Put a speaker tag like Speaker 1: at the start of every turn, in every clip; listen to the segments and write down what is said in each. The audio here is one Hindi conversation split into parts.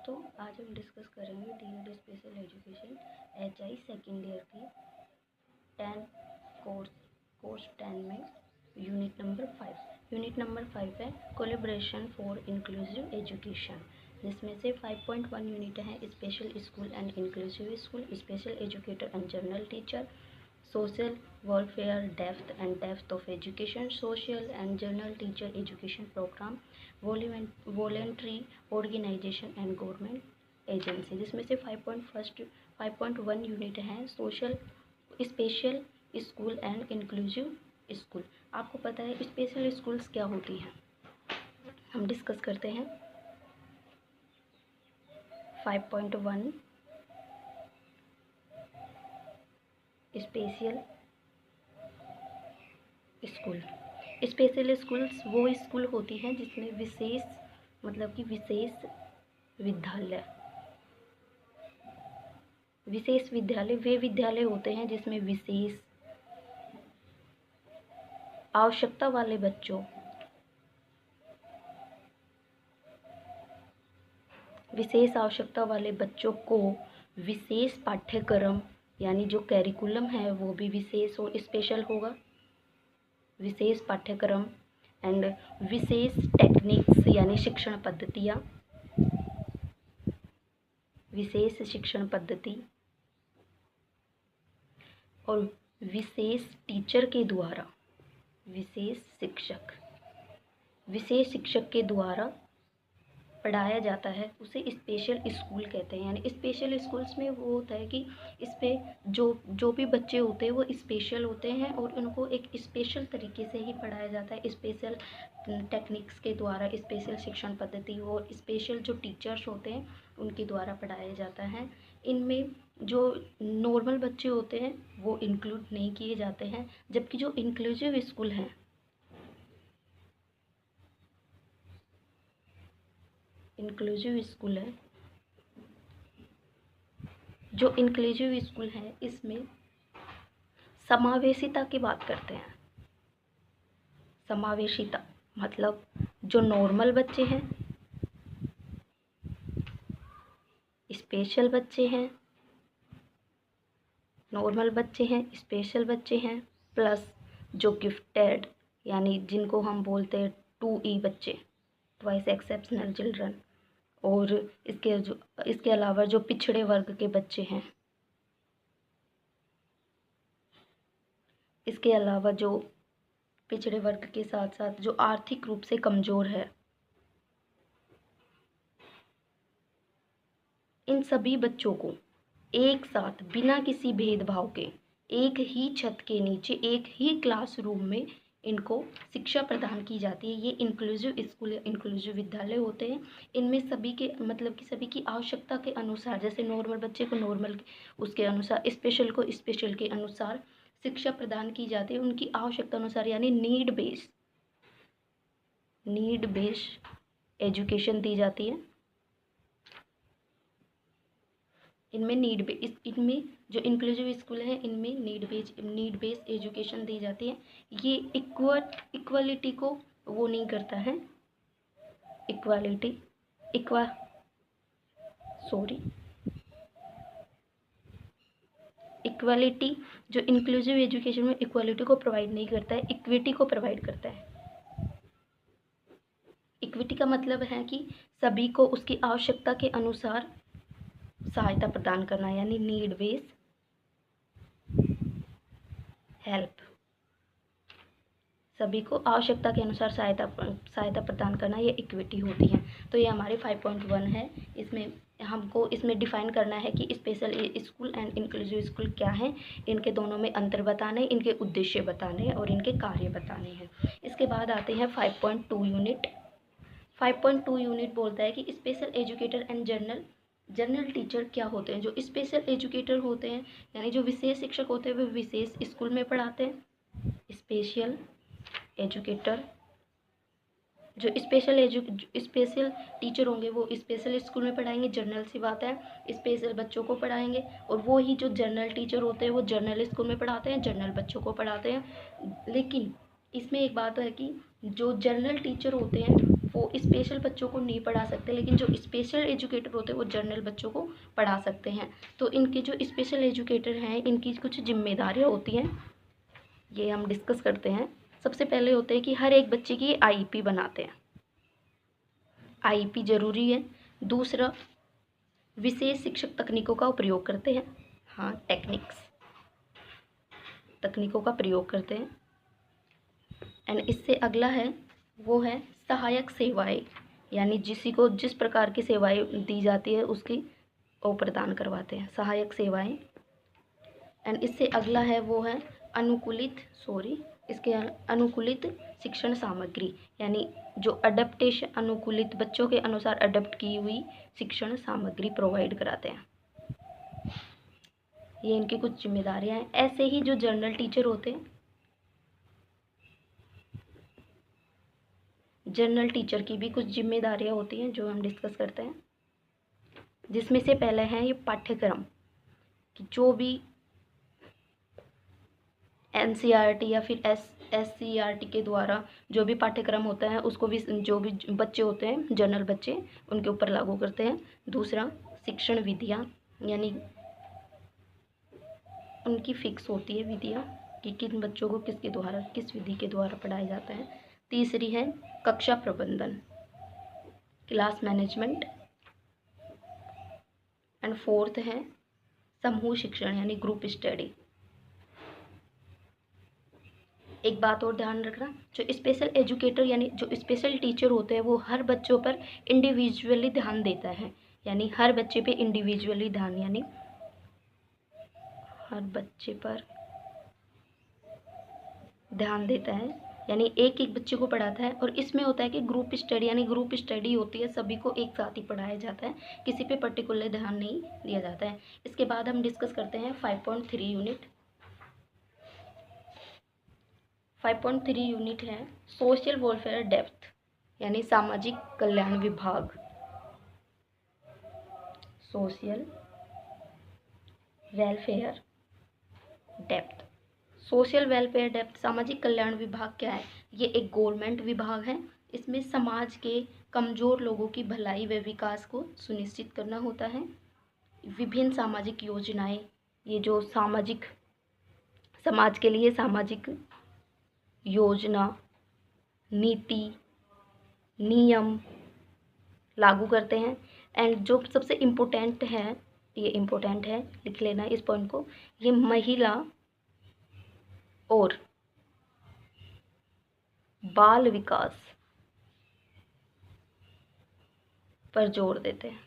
Speaker 1: दोस्तों, आज हम डिस्कस करेंगे DEd special education HI second year की 10 कोर्स 10 में यूनिट नंबर 5। यूनिट नंबर 5 है कोलैबोरेशन फॉर इंक्लूसिव एजुकेशन, जिसमें से 5.1 यूनिट है special school and inclusive school, special educator and general teacher, social welfare, depth and depth of education, social and general teacher education program, voluntary organization and government agency, जिसमें से 5.1 यूनिट हैं social special school and inclusive school. आपको पता है स्पेशल स्कूल्स क्या होती हैं, हम डिस्कस करते हैं। 5.1 स्पेशल स्कूल। स्पेशल स्कूल्स वो स्कूल होती हैं जिसमें विशेष विशेष विद्यालय वे विद्यालय होते हैं जिसमें विशेष आवश्यकता वाले बच्चों को विशेष पाठ्यक्रम यानी जो कैरिकुलम है वो भी विशेष और स्पेशल होगा, विशेष पाठ्यक्रम एंड विशेष टेक्निक्स यानी विशेष शिक्षण पद्धति और विशेष टीचर के द्वारा विशेष शिक्षक के द्वारा पढ़ाया जाता है, उसे स्पेशल स्कूल कहते हैं। यानी स्पेशल स्कूल्स में वो होता है कि इस पे जो भी बच्चे होते हैं वो स्पेशल होते हैं और उनको एक स्पेशल तरीके से ही पढ़ाया जाता है, स्पेशल टेक्निक्स के द्वारा, स्पेशल शिक्षण पद्धति और स्पेशल जो टीचर्स होते हैं उनके द्वारा पढ़ाया जाता है। इनमें जो नॉर्मल बच्चे होते हैं वो इंक्लूड नहीं किए जाते हैं, जबकि जो इंक्लूसिव स्कूल हैं जो इंक्लूसिव स्कूल है इसमें समावेशिता की बात करते हैं। समावेशिता मतलब जो नॉर्मल बच्चे हैं, स्पेशल बच्चे हैं, स्पेशल बच्चे हैं, प्लस जो गिफ्टेड यानी जिनको हम बोलते हैं 2E बच्चे, ट्वाइस एक्सेप्शनल चिल्ड्रन, और इसके अलावा जो पिछड़े वर्ग के बच्चे हैं, इसके अलावा जो पिछड़े वर्ग के साथ साथ जो आर्थिक रूप से कमज़ोर है, इन सभी बच्चों को एक साथ बिना किसी भेदभाव के एक ही छत के नीचे एक ही क्लासरूम में इनको शिक्षा प्रदान की जाती है। ये इंक्लूसिव स्कूल या इंक्लूसिव विद्यालय होते हैं। इनमें सभी की आवश्यकता के अनुसार, जैसे नॉर्मल बच्चे को नॉर्मल उसके अनुसार, स्पेशल को स्पेशल के अनुसार शिक्षा प्रदान की जाती है, उनकी आवश्यकता अनुसार, यानी नीड बेस्ड एजुकेशन दी जाती है। इनमें जो इंक्लूसिव स्कूल है इनमें नीड बेस्ड एजुकेशन दी जाती है। ये इक्वालिटी को वो नहीं करता है, इक्वालिटी जो इंक्लूसिव एजुकेशन में इक्वालिटी को प्रोवाइड नहीं करता है, इक्विटी को प्रोवाइड करता है। इक्विटी का मतलब है कि सभी को उसकी आवश्यकता के अनुसार सहायता प्रदान करना, यानी नीड बेस्ड हेल्प, सभी को आवश्यकता के अनुसार सहायता प्रदान करना, ये इक्विटी होती है। तो ये हमारे 5.1 है। इसमें डिफाइन करना है कि special school and inclusive school क्या है, इनके दोनों में अंतर बताने, इनके उद्देश्य बताने और इनके कार्य बताने हैं। इसके बाद आते हैं 5.2 यूनिट। 5.2 यूनिट बोलता है कि special educator and general teacher क्या होते हैं। जो स्पेशल एजुकेटर होते हैं यानी जो विशेष शिक्षक होते हैं वे विशेष स्कूल में पढ़ाते हैं। स्पेशल एजुकेटर जो स्पेशल टीचर होंगे वो स्पेशल स्कूल में पढ़ाएंगे, जनरल सी बात है, स्पेशल बच्चों को पढ़ाएंगे। और वो ही जो जनरल टीचर होते हैं वो जनरल स्कूल में पढ़ाते हैं, जनरल बच्चों को पढ़ाते हैं। लेकिन इसमें एक बात है कि जो जनरल टीचर होते हैं वो स्पेशल बच्चों को नहीं पढ़ा सकते, लेकिन जो स्पेशल एजुकेटर होते हैं वो जनरल बच्चों को पढ़ा सकते हैं। तो इनके जो स्पेशल एजुकेटर हैं इनकी कुछ जिम्मेदारियाँ होती हैं, ये हम डिस्कस करते हैं। सबसे पहले होते हैं कि हर एक बच्चे की आईईपी बनाते हैं, आईईपी ज़रूरी है। दूसरा, विशेष शिक्षक तकनीकों का प्रयोग करते हैं, हाँ तकनीकों का प्रयोग करते हैं। एंड इससे अगला है वो है सहायक सेवाएं, यानी जिस प्रकार की सेवाएं दी जाती है उसकी वो प्रदान करवाते हैं, सहायक सेवाएं। एंड इससे अगला है वो है अनुकूलित शिक्षण सामग्री, यानी जो अडेप्टेशन, अनुकूलित बच्चों के अनुसार अडेप्ट की हुई शिक्षण सामग्री प्रोवाइड कराते हैं। ये इनकी कुछ जिम्मेदारियां हैं। ऐसे ही जो जनरल टीचर होते हैं, जनरल टीचर की भी कुछ जिम्मेदारियां होती हैं जो हम डिस्कस करते हैं, जिसमें से पहले है ये पाठ्यक्रम, कि जो भी एनसीईआरटी या फिर एससीईआरटी के द्वारा जो भी पाठ्यक्रम होता है उसको भी जो भी बच्चे होते हैं जनरल बच्चे उनके ऊपर लागू करते हैं। दूसरा, शिक्षण विधियाँ, यानी उनकी फिक्स होती है विधियाँ कि किन बच्चों को किस विधि के द्वारा पढ़ाया जाता है। तीसरी है कक्षा प्रबंधन, क्लास मैनेजमेंट। एंड फोर्थ है समूह शिक्षण, यानी ग्रुप स्टडी। एक बात और ध्यान रखना, जो स्पेशल एजुकेटर यानी जो स्पेशल टीचर होते हैं वो हर बच्चों पर इंडिविजुअली ध्यान देता है, यानी हर बच्चे पे इंडिविजुअली ध्यान, यानी हर बच्चे पर ध्यान देता है, यानी एक एक बच्चे को पढ़ाता है। और इसमें होता है कि ग्रुप स्टडी, यानी ग्रुप स्टडी होती है, सभी को एक साथ ही पढ़ाया जाता है, किसी पे पर्टिकुलर ध्यान नहीं दिया जाता है। इसके बाद हम डिस्कस करते हैं 5.3 यूनिट। 5.3 यूनिट है सोशल वेलफेयर डेप्थ, यानी सामाजिक कल्याण विभाग। Social welfare depth, social welfare depth, सामाजिक कल्याण विभाग क्या है? ये एक गवर्नमेंट विभाग है। इसमें समाज के कमज़ोर लोगों की भलाई व विकास को सुनिश्चित करना होता है। विभिन्न सामाजिक योजनाएं, ये जो समाज के लिए सामाजिक योजना, नीति, नियम लागू करते हैं। एंड जो सबसे इम्पोर्टेंट है, ये इम्पोर्टेंट है, लिख लेना इस पॉइंट को, ये महिला और बाल विकास पर जोर देते हैं,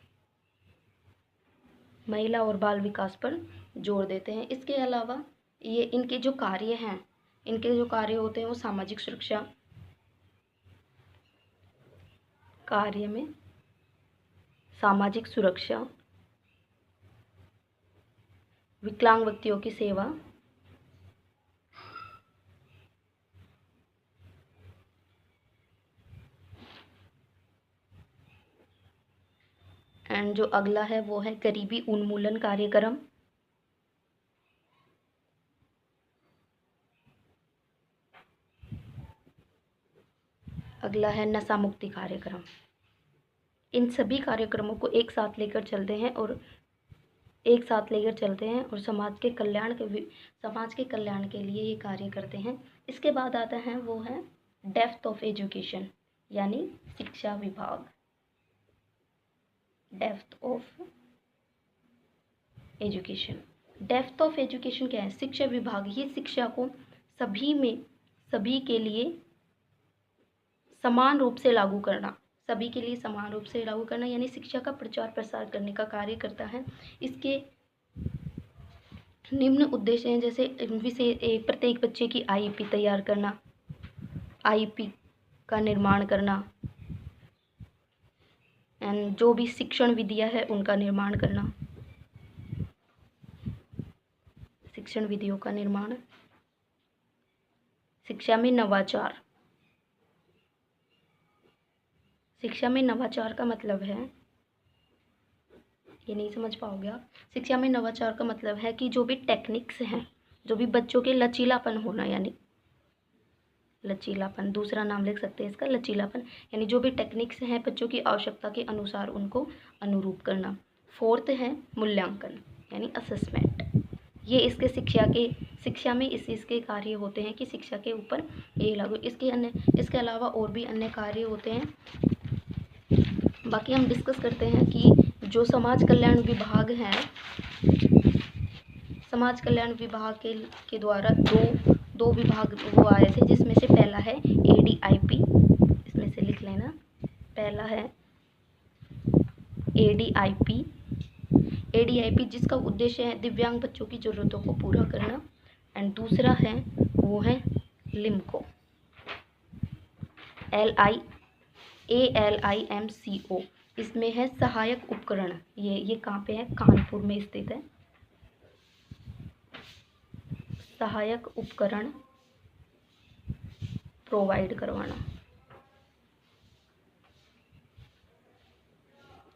Speaker 1: महिला और बाल विकास पर जोर देते हैं। इसके अलावा ये इनके जो कार्य हैं, इनके जो कार्य होते हैं वो सामाजिक सुरक्षा, कार्य में सामाजिक सुरक्षा, विकलांग व्यक्तियों की सेवा, एंड जो अगला है वो है गरीबी उन्मूलन कार्यक्रम। अगला है नशा मुक्ति कार्यक्रम। इन सभी कार्यक्रमों को एक साथ लेकर चलते हैं और समाज के कल्याण के लिए ये कार्य करते हैं। इसके बाद आता है वो है डेप्थ ऑफ एजुकेशन, यानी शिक्षा विभाग। Depth of education, depth of education क्या है? शिक्षा विभाग, ये शिक्षा को सभी के लिए समान रूप से लागू करना, यानी शिक्षा का प्रचार प्रसार करने का कार्य करता है। इसके निम्न उद्देश्य हैं, जैसे प्रत्येक बच्चे की आईईपी तैयार करना, आईईपी का निर्माण करना, एंड जो भी शिक्षण विधियाँ है उनका निर्माण करना, शिक्षण विधियों का निर्माण। शिक्षा में नवाचार, शिक्षा में नवाचार का मतलब है, ये नहीं समझ पाओगे आप। शिक्षा में नवाचार का मतलब है कि जो भी टेक्निक्स हैं, जो भी बच्चों के लचीलापन होना, यानी लचीलापन, दूसरा नाम लिख सकते हैं इसका लचीलापन, यानी जो भी टेक्निक्स हैं बच्चों की आवश्यकता के अनुसार उनको अनुरूप करना। फोर्थ है मूल्यांकन यानी असेसमेंट। ये इसके शिक्षा में इसके कार्य होते हैं कि शिक्षा के ऊपर ये लागू, इसके अलावा और भी अन्य कार्य होते हैं। बाकी हम डिस्कस करते हैं कि जो समाज कल्याण विभाग है, समाज कल्याण विभाग के द्वारा दो विभाग वो आए थे, जिसमें से पहला है ADIP, इसमें से लिख लेना, पहला है ADIP जिसका उद्देश्य है दिव्यांग बच्चों की ज़रूरतों को पूरा करना, एंड दूसरा है वो है LIMCO, ALIMCO, इसमें है सहायक उपकरण। ये कहाँ पे है, कानपुर में स्थित है। सहायक उपकरण प्रोवाइड करवाना,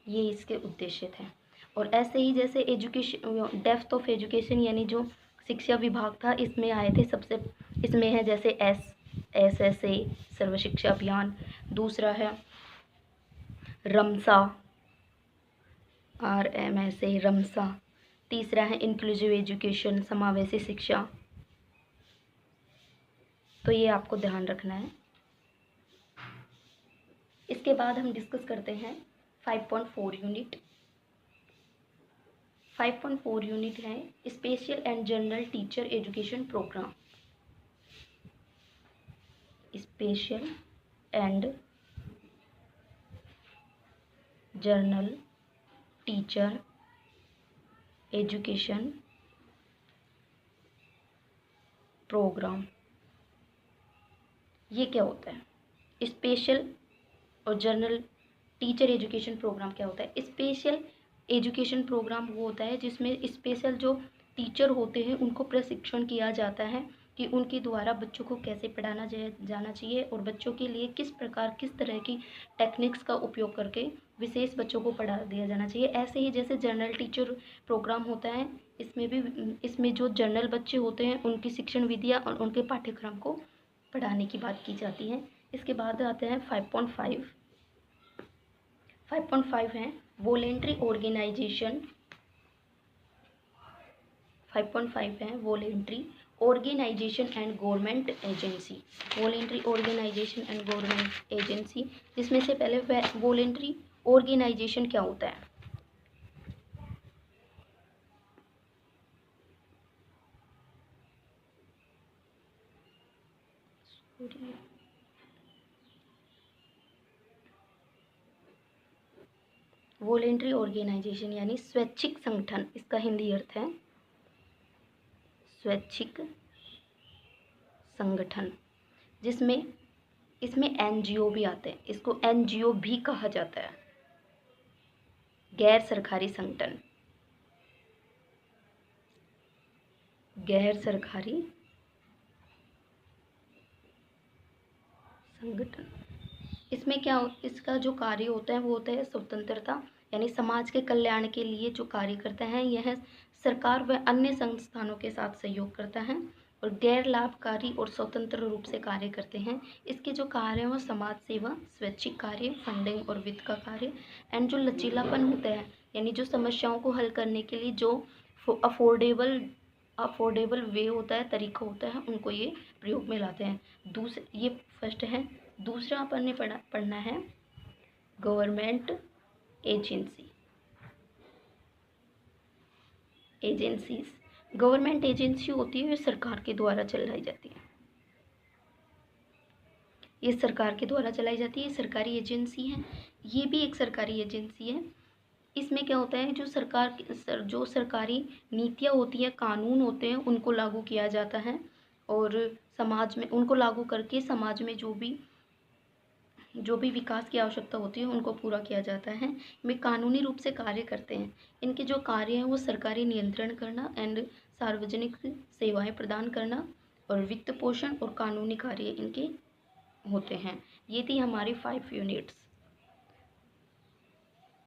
Speaker 1: ये इसके उद्देश्य थे। और ऐसे ही जैसे एजुकेशन, डेप्थ ऑफ एजुकेशन यानी जो शिक्षा विभाग था, इसमें आए थे इसमें है जैसे SSA सर्व शिक्षा अभियान, दूसरा है रमसा RMSA रमसा, तीसरा है इंक्लूसिव एजुकेशन समावेशी शिक्षा। तो ये आपको ध्यान रखना है। इसके बाद हम डिस्कस करते हैं 5.4 यूनिट। 5.4 यूनिट है special and general teacher education programme. Special and general teacher education programme. ये क्या होता है? स्पेशल और जनरल टीचर एजुकेशन प्रोग्राम क्या होता है? स्पेशल एजुकेशन प्रोग्राम वो होता है जिसमें स्पेशल जो टीचर होते हैं उनको प्रशिक्षण किया जाता है कि उनके द्वारा बच्चों को कैसे पढ़ाना जाना चाहिए और बच्चों के लिए किस तरह की टेक्निक्स का उपयोग करके विशेष बच्चों को पढ़ा दिया जाना चाहिए। ऐसे ही जैसे जनरल टीचर प्रोग्राम होता है, इसमें जो जनरल बच्चे होते हैं उनकी शिक्षण विधियाँ और उनके पाठ्यक्रम को पढ़ाने की बात की जाती है। इसके बाद आते हैं 5.5। 5.5 है वॉलेंट्री ऑर्गेनाइजेशन। 5.5 है voluntary organisation and government agency. Voluntary organisation and government agency, जिसमें से पहले वॉलेंट्री ऑर्गेनाइजेशन क्या होता है? वॉलेंट्री ऑर्गेनाइजेशन यानी स्वैच्छिक संगठन, इसका हिंदी अर्थ है स्वैच्छिक संगठन, जिसमें इसमें NGO भी आते हैं। इसको NGO भी कहा जाता है, गैर सरकारी संगठन, गैर सरकारी संगठन। इसमें इसका जो कार्य होता है वो होता है स्वतंत्रता, यानी समाज के कल्याण के लिए जो कार्य करता है यह सरकार व अन्य संस्थानों के साथ सहयोग करता है और गैर लाभकारी और स्वतंत्र रूप से कार्य करते हैं। इसके जो कार्य हैं वो समाज सेवा, स्वैच्छिक कार्य, फंडिंग और वित्त का कार्य, एंड जो लचीलापन होता है यानी जो समस्याओं को हल करने के लिए जो अफोर्डेबल वे होता है, तरीका होता है, उनको ये प्रयोग में लाते हैं। ये फर्स्ट है। दूसरा अपन ने पढ़ना है गवर्नमेंट एजेंसीज। गवर्नमेंट एजेंसी होती है, ये सरकार के द्वारा चलाई जाती है। ये सरकार के द्वारा चलाई जाती है, सरकारी एजेंसी है। ये भी एक सरकारी एजेंसी है। इसमें क्या होता है, जो सरकारी नीतियाँ होती हैं, कानून होते हैं, उनको लागू किया जाता है और समाज में उनको लागू करके समाज में जो भी विकास की आवश्यकता होती है उनको पूरा किया जाता है। वे कानूनी रूप से कार्य करते हैं। इनके जो कार्य हैं वो सरकारी नियंत्रण करना एंड सार्वजनिक सेवाएं प्रदान करना और वित्त पोषण और कानूनी कार्य इनके होते हैं। ये थी हमारी 5 यूनिट्स।